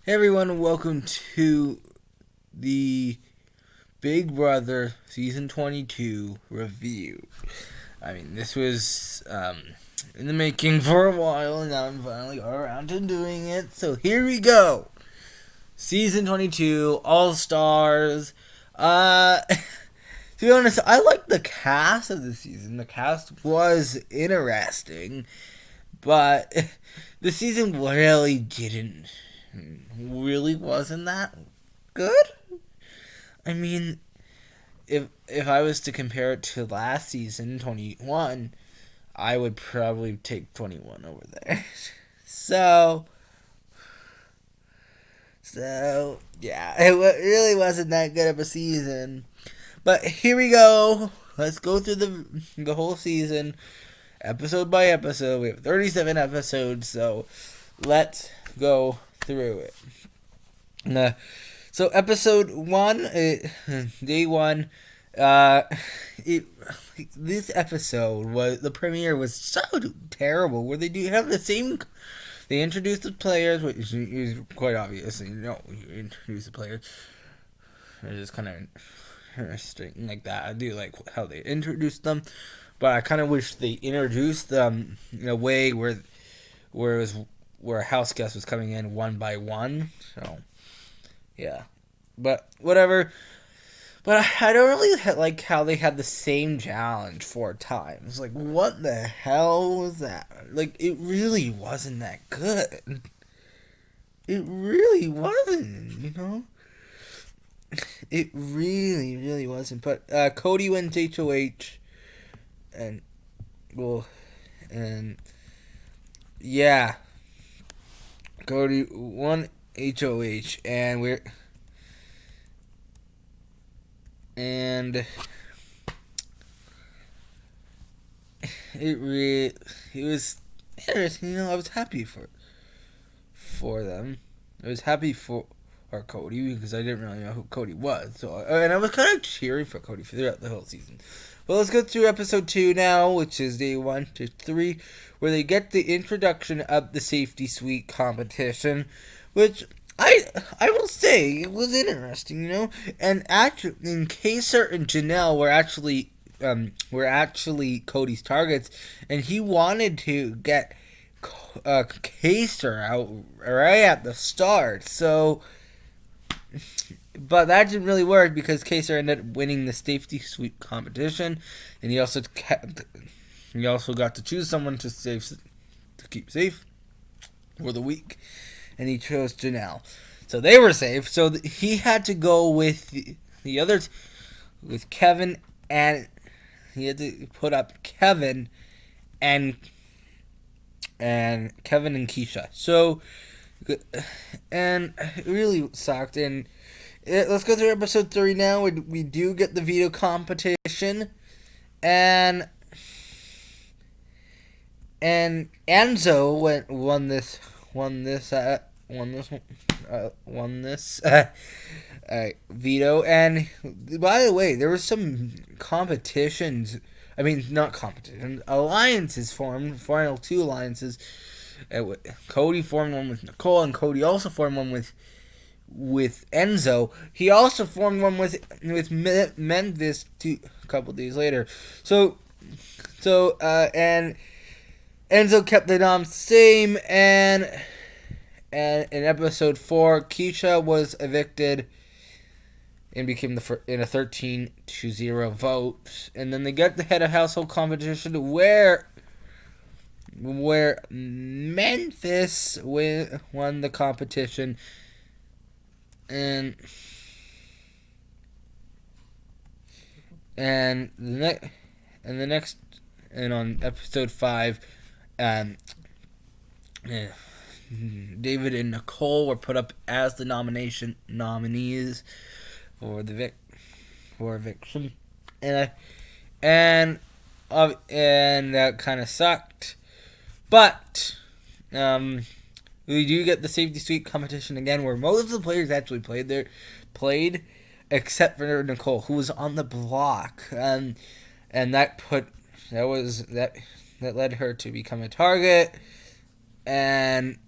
Hey everyone, welcome to the Big Brother Season 22 review. This was in the making for a while, and now I'm finally got around to doing it. So here we go. Season 22, All Stars. To be honest, I like the cast of the season. The cast was interesting, but the season really wasn't that good. I mean, if I was to compare it to last season, 21, I would probably take 21 over there. so, yeah, it really wasn't that good of a season. But here we go. Let's go through the whole season, episode by episode. We have 37 episodes, so let's go through it. So episode 1, day 1, it this episode was the premiere was so terrible. Where they do have the same. They introduce the players, which is quite obvious. You introduce the players. It's just kind of interesting like that. I do like how they introduced them, but I kind of wish they introduced them in a way where it was where a house guest was coming in one by one. So yeah, but whatever. But I don't really like how they had the same challenge 4 times. Like, what the hell was that? Like, it really wasn't that good. It really wasn't. It really, really wasn't. But Cody wins HOH, and and yeah, Cody won HOH, and it was interesting. I was happy for them. I was happy for Cody because I didn't really know who Cody was. And I was kind of cheering for Cody throughout the whole season. Well, let's go through episode 2 now, which is day 1 to 3, where they get the introduction of the safety suite competition, which I will say it was interesting, And actually, Kaysar and Janelle were actually Cody's targets, and he wanted to get Kaysar out right at the start. So, but that didn't really work because Kaysar ended up winning the safety suite competition, and he also got to choose someone to keep safe for the week, and he chose Janelle. So they were safe. So he had to go with the others, with Kevin, and he had to put up Kevin and Keisha. So, and it really sucked. And let's go through episode 3 now. We do get the veto competition, and Enzo won this veto. And by the way, there was some competitions. I mean, not competition. Alliances formed. Final 2 alliances. Cody formed one with Nicole, and Cody also formed one with Enzo. He also formed one with Memphis a couple days later. So and Enzo kept the noms same, and in episode 4, Keisha was evicted and became in a 13-0 vote. And then they got the head of household competition where Memphis won the competition, and on episode 5, David and Nicole were put up as the nominees for eviction, and that kind of sucked. But we do get the safety suite competition again, where most of the players actually played, except for Nicole, who was on the block, and that led her to become a target, and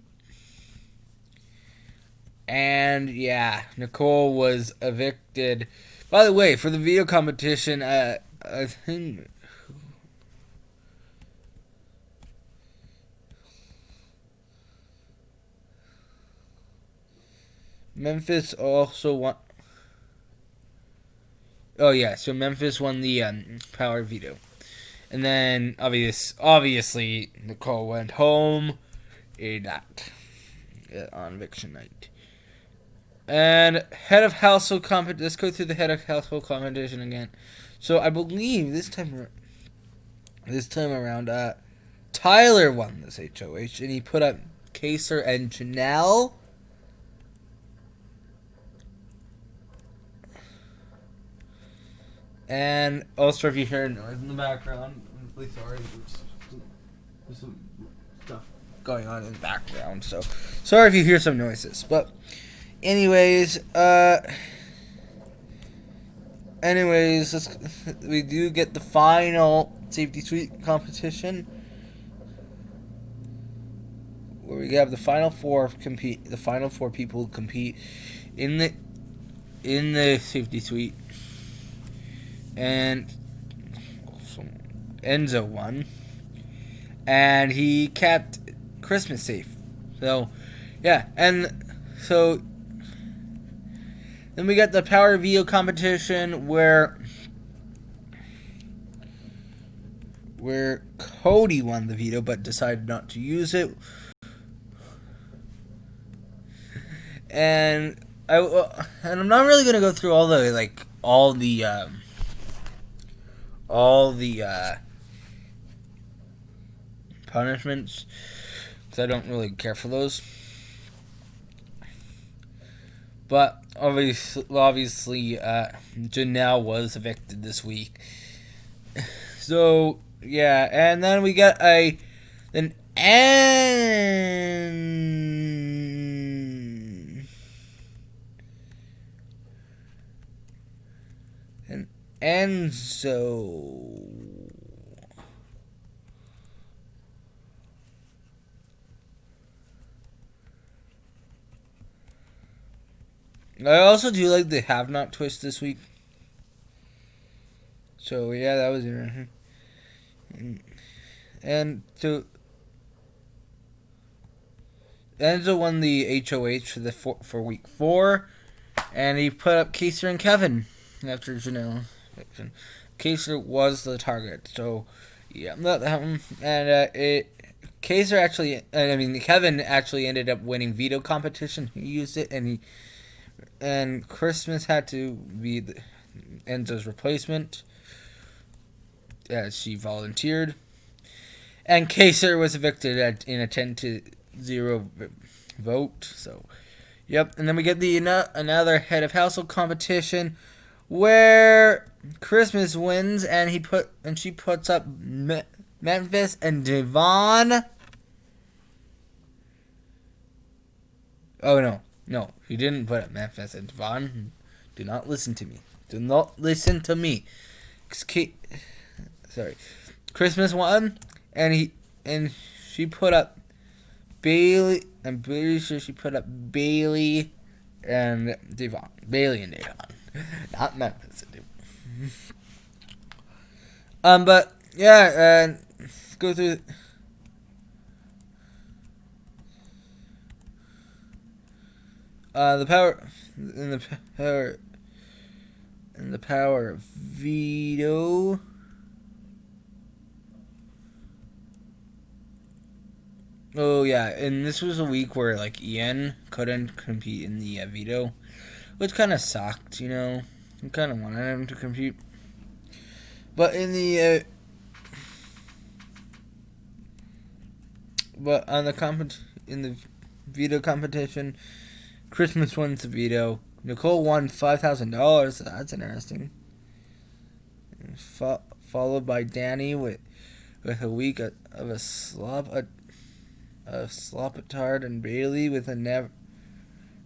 And yeah, Nicole was evicted. By the way, for the video competition, I think Memphis also won. Oh yeah, so Memphis won the power veto, and then obviously Nicole went home in that on eviction night. And head of household competition. Let's go through the head of household competition again. So I believe this time around, Tyler won this HOH, and he put up Kaser and Janelle. And also, if you hear noise in the background, I'm really sorry. There's some stuff going on in the background, so sorry if you hear some noises. But anyways, we do get the final safety suite competition, where we have the final four people compete in the safety suite. And Enzo won, and he kept Christmas safe. So, yeah, and so then we got the power veto competition where Cody won the veto but decided not to use it, and I'm not really gonna go through all the punishments, because I don't really care for those. But obviously, Janelle was evicted this week. So yeah, and then we get an Enzo. I also do like the have not twist this week. So yeah, that was interesting. And so Enzo won the HOH for week 4, and he put up Kaser and Kevin after Janelle. Kaser was the target, so yeah, that happened. And Kevin actually ended up winning veto competition. He used it, and Christmas had to be Enzo's replacement, as she volunteered. And Kaser was evicted in a 10-0 vote. So, yep. And then we get another head of household competition, where Christmas wins, and she puts up Memphis and Devon. Oh no, he didn't put up Memphis and Devon. Do not listen to me. Do not listen to me. Sorry, Christmas won, and she put up Bailey. I'm pretty sure she put up Bailey and Devon. Bailey and Devon. Not Memphis. But yeah, let's go through. The power veto. Oh yeah, and this was a week where Ian couldn't compete in the veto, which kind of sucked. I kind of wanted him to compete, but in the in the veto competition, Christmas wins the veto. Nicole won $5,000. That's interesting. Followed by Danny with a week of a slop-a-tard, and Bailey with a never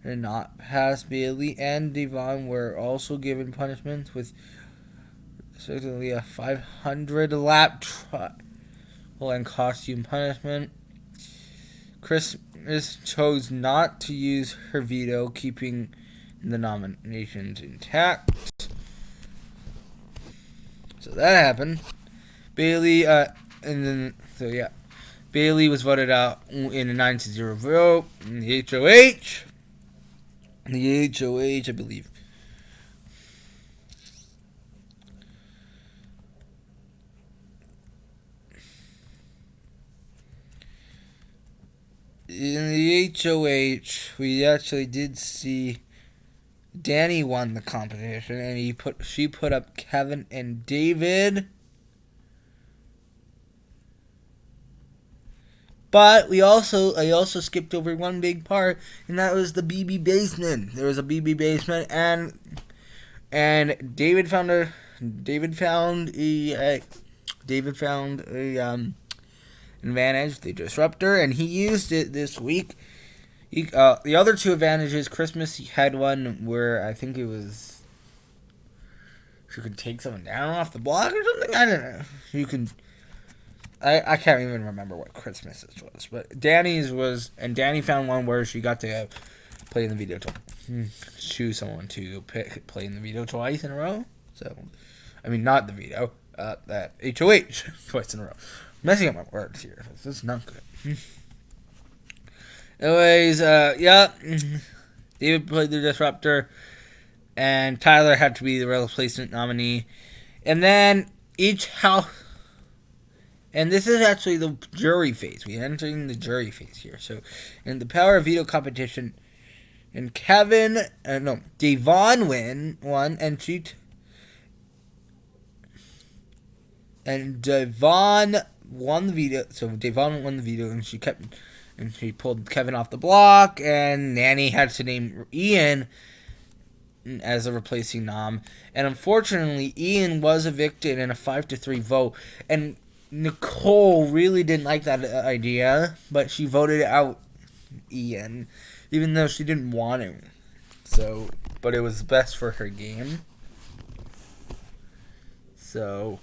not pass. Bailey and Devon were also given punishments with certainly a 500 lap trial and costume punishment. chose not to use her veto, keeping the nominations intact. So that happened. Bailey, Bailey was voted out in a 9-0 vote in the HOH. The HOH, I believe. In the HOH, we actually did see Danny won the competition, and she put up Kevin and David. But I also skipped over one big part, and that was the BB basement. There was a BB basement, and David found a advantage, the disruptor, and he used it this week. The other two advantages, Christmas had one where I think it was you could take someone down off the block or something. I don't know. You can. I can't even remember what Christmas's was, but Danny's was, and Danny found one where she got to play in the veto choose someone to play in the veto twice in a row. So, I mean, not the veto, that HOH twice in a row. Messing up my words here. This is not good. Anyways, David played the disruptor, and Tyler had to be the replacement nominee. And then each house. And this is actually the jury phase. We're entering the jury phase here. So, in the power of veto competition, and Devon won, and Devon won the veto. So Devon won the veto, and she pulled Kevin off the block, and Nanny had to name Ian as a replacing nom. And unfortunately, Ian was evicted in a 5-3 vote, and Nicole really didn't like that idea, but she voted out Ian, even though she didn't want him. So, but it was best for her game. So,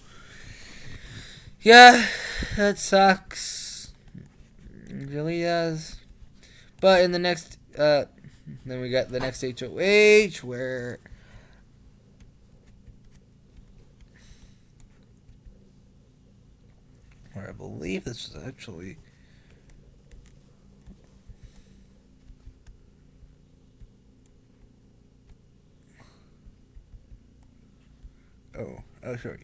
yeah, that sucks. It really does. But in the next, then we got the next HOH where I believe this was actually. I'll show you.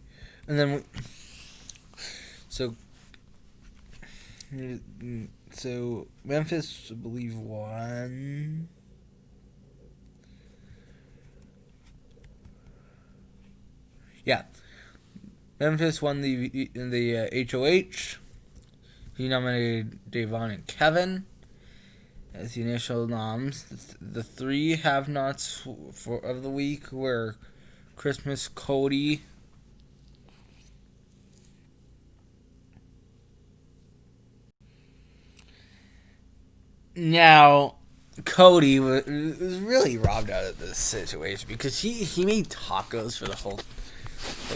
And then so Memphis, I believe, won. Yeah, Memphis won the HOH. He nominated Devon and Kevin as the initial noms. The three have-nots of the week were Christmas, Cody, now Cody was really robbed out of this situation because he made tacos for the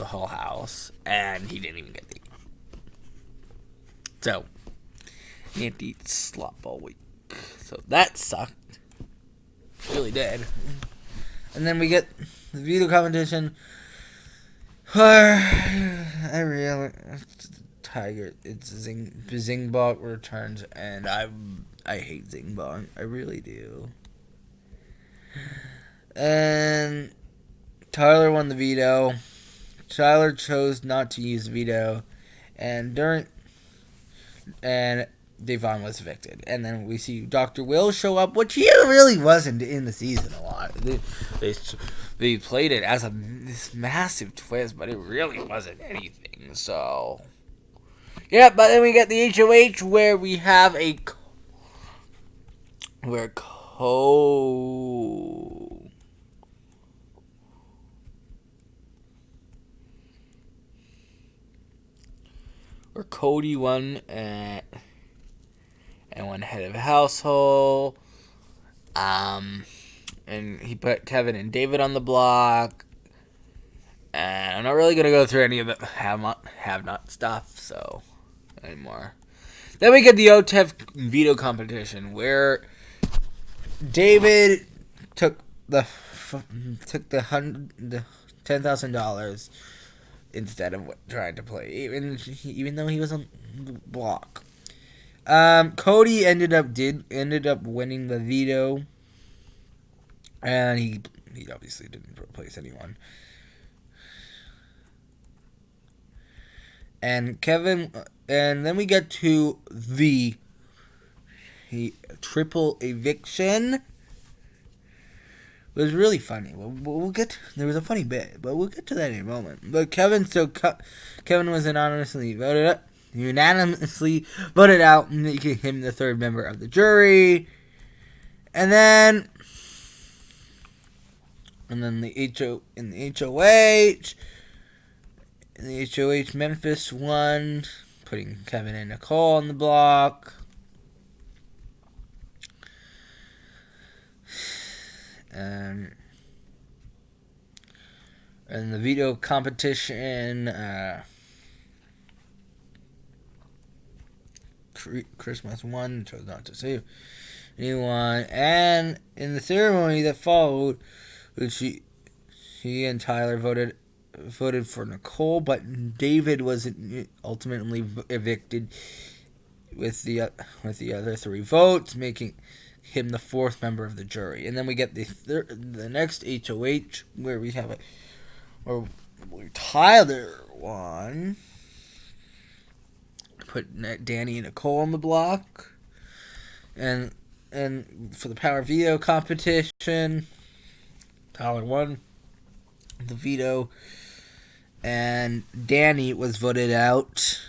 whole house, and he didn't even get to eat. So he had to eat slop all week. So that sucked. It really did. And then we get the veto competition. Tiger. It's Zingbot returns, and I hate Zingbot. I really do. And Tyler won the veto. Tyler chose not to use the veto, and Devon was evicted. And then we see Dr. Will show up, which he really wasn't in the season a lot. They played it as this massive twist, but it really wasn't anything. So, yeah, but then we get the HOH where we have where Cody won and won head of household. And he put Kevin and David on the block. And I'm not really gonna go through any of the have not stuff anymore. Then we get the OTEV veto competition where David took the $10,000 instead of trying to play, even though he was on the block. Cody ended up winning the veto, and he obviously didn't replace anyone. And Kevin, and then we get to the triple eviction. It was really funny. We'll get there was a funny bit, but we'll get to that in a moment. But Kevin was unanimously voted out, making him the third member of the jury. And then the HOH. In the HOH, Memphis won, putting Kevin and Nicole on the block. And the veto competition, Christmas won, chose not to save anyone. And in the ceremony that followed, she and Tyler voted for Nicole, but David was ultimately evicted with the other 3 votes, making him the 4th member of the jury. And then we get the next HOH where we have where Tyler won, put Danny and Nicole on the block, and for the power veto competition, Tyler won the veto, and Danny was voted out,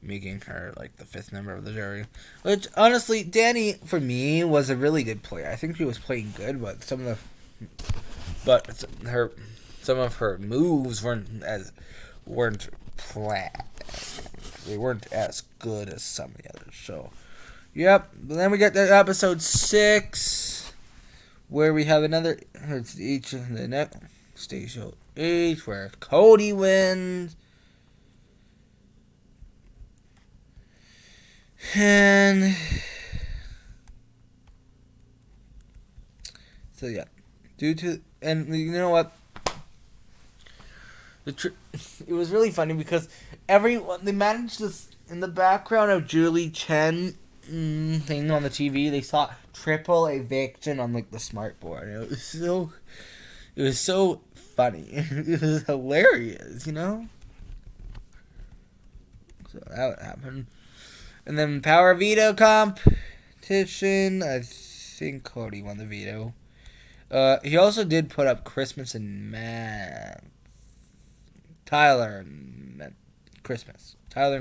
making her like the 5th member of the jury. Which honestly, Danny for me was a really good player. I think she was playing good, but some of her moves weren't planned. They weren't as good as some of the others. So, yep. But then we get to episode 6, where we have another. It's each of the next station H, where Cody wins. And so yeah, and you know what? It was really funny because they managed to, in the background of Julie Chen thing on the TV, they saw triple eviction on like the smart board. It was so funny. It was hilarious, you know. So that happened. And then power veto competition. I think Cody won the veto. He also did put up Christmas and Tyler and Christmas on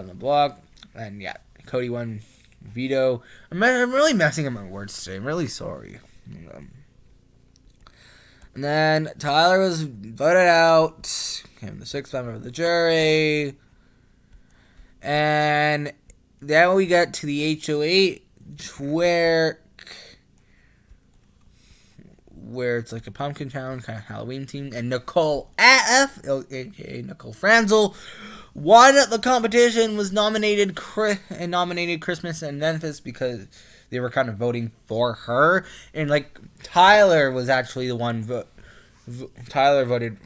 the block. And yeah, Cody won veto. I'm really messing up my words today. I'm really sorry. And then Tyler was voted out. Became the 6th member of the jury. And then we got to the HOH where it's like a pumpkin challenge, kind of Halloween theme. And Nicole aka Nicole Franzel, won the competition, was nominated Christmas and Memphis because they were kind of voting for her. And like Tyler was actually the one Tyler voted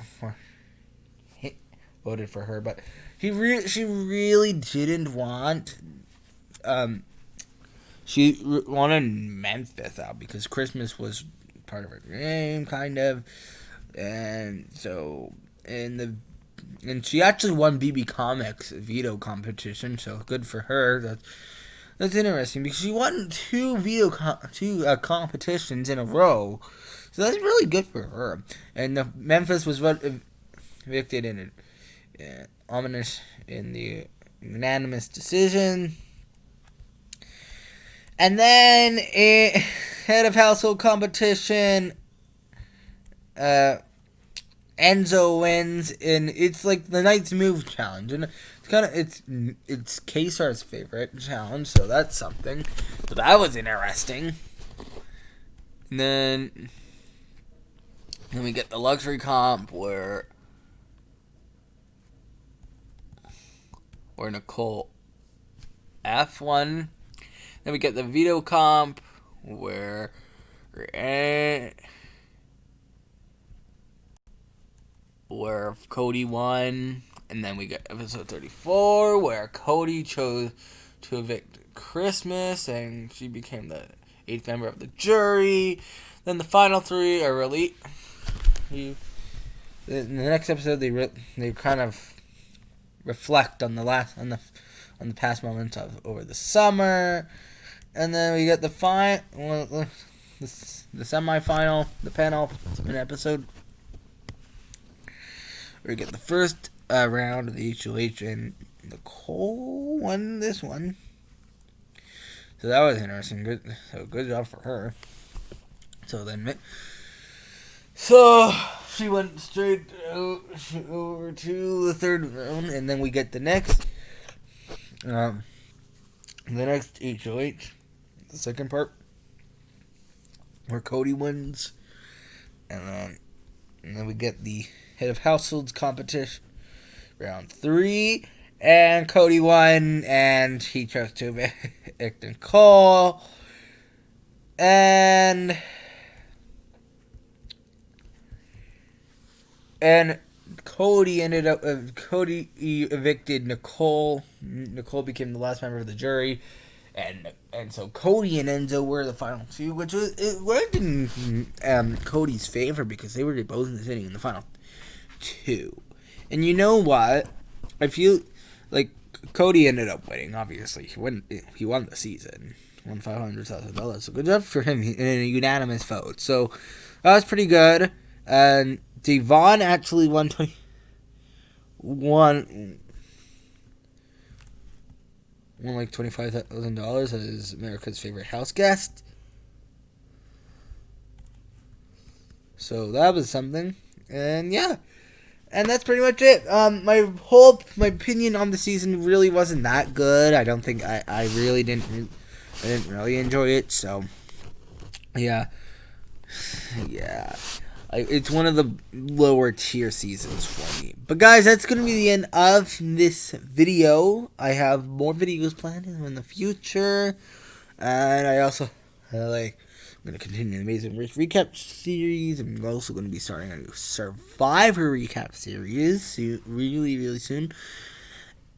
for her, but she really didn't want. She wanted Memphis out because Christmas was part of her game, kind of, and so and she actually won BB Comics veto competition, so good for her. That's interesting because she won 2 competitions in a row, so that's really good for her. And Memphis was evicted in the unanimous decision. And then head of household competition, Enzo wins, and it's like the Night's Move challenge, and it's Kesar's favorite challenge, so that's something. So that was interesting. And then we get the luxury comp where where Nicole F won. Then we get the veto comp where Cody won. And then we get episode 34 where Cody chose to evict Christmas and she became the 8th member of the jury. Then the final 3 are really... In the next episode, they kind of reflect on the past moments of over the summer, and then we get the semifinal, the penultimate episode. We get the first round of the HOH, and Nicole won this one, so that was interesting. Good job for her. So she went straight over to the third round, and then we get the next HOH, the second part, where Cody wins, and then we get the head of households competition, round 3, and Cody won, and he chose to evict Nicole, and Cody evicted Nicole. Nicole became the last member of the jury, and so Cody and Enzo were the final 2, which worked in Cody's favor because they were both sitting in the final 2. And you know what? I feel like Cody ended up winning. Obviously, he won the season, won $500,000. So good job for him in a unanimous vote. So that was pretty good. And Devon actually won like $25,000 as America's favorite house guest. So that was something. And yeah. And that's pretty much it. My opinion on the season really wasn't that good. I don't think I didn't really enjoy it. So yeah. It's one of the lower tier seasons for me. But guys, that's going to be the end of this video. I have more videos planned in the future. And I also, I'm going to continue the Amazing Race recap series. I'm also going to be starting a new Survivor recap series really, really soon.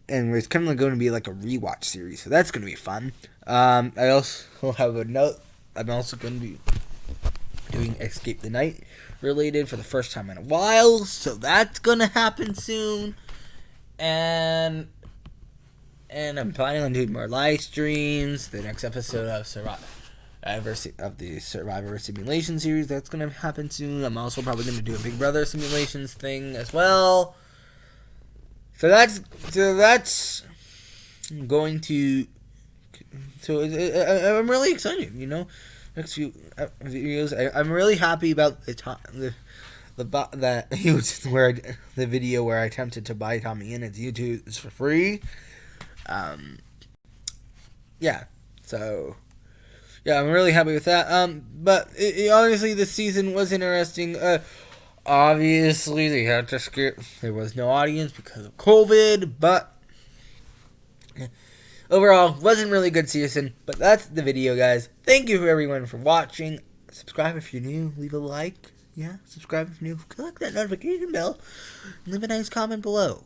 And it's kind of going to be like a rewatch series. So that's going to be fun. I also have a note. I'm also going to be doing Escape the Night related for the first time in a while, so that's gonna happen soon, and I'm planning on doing more live streams. The next episode of the Survivor Simulation series, that's gonna happen soon. I'm also probably gonna do a Big Brother Simulations thing as well. So that's going to. So I'm really excited, Next few videos, I'm really happy about the video where I attempted to buy Tommy in. It's YouTube. It's for free. Yeah. So yeah, I'm really happy with that. But honestly, this season was interesting. Obviously, they had to skip. There was no audience because of COVID, but. Overall, wasn't really a good season, but that's the video, guys. Thank you everyone for watching. Subscribe if you're new. Leave a like. Yeah, subscribe if you're new. Click that notification bell. And leave a nice comment below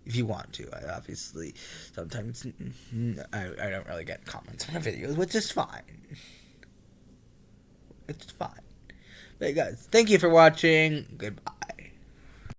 if you want to. I obviously, sometimes I don't really get comments on my videos, which is fine. It's fine. But guys, thank you for watching. Goodbye.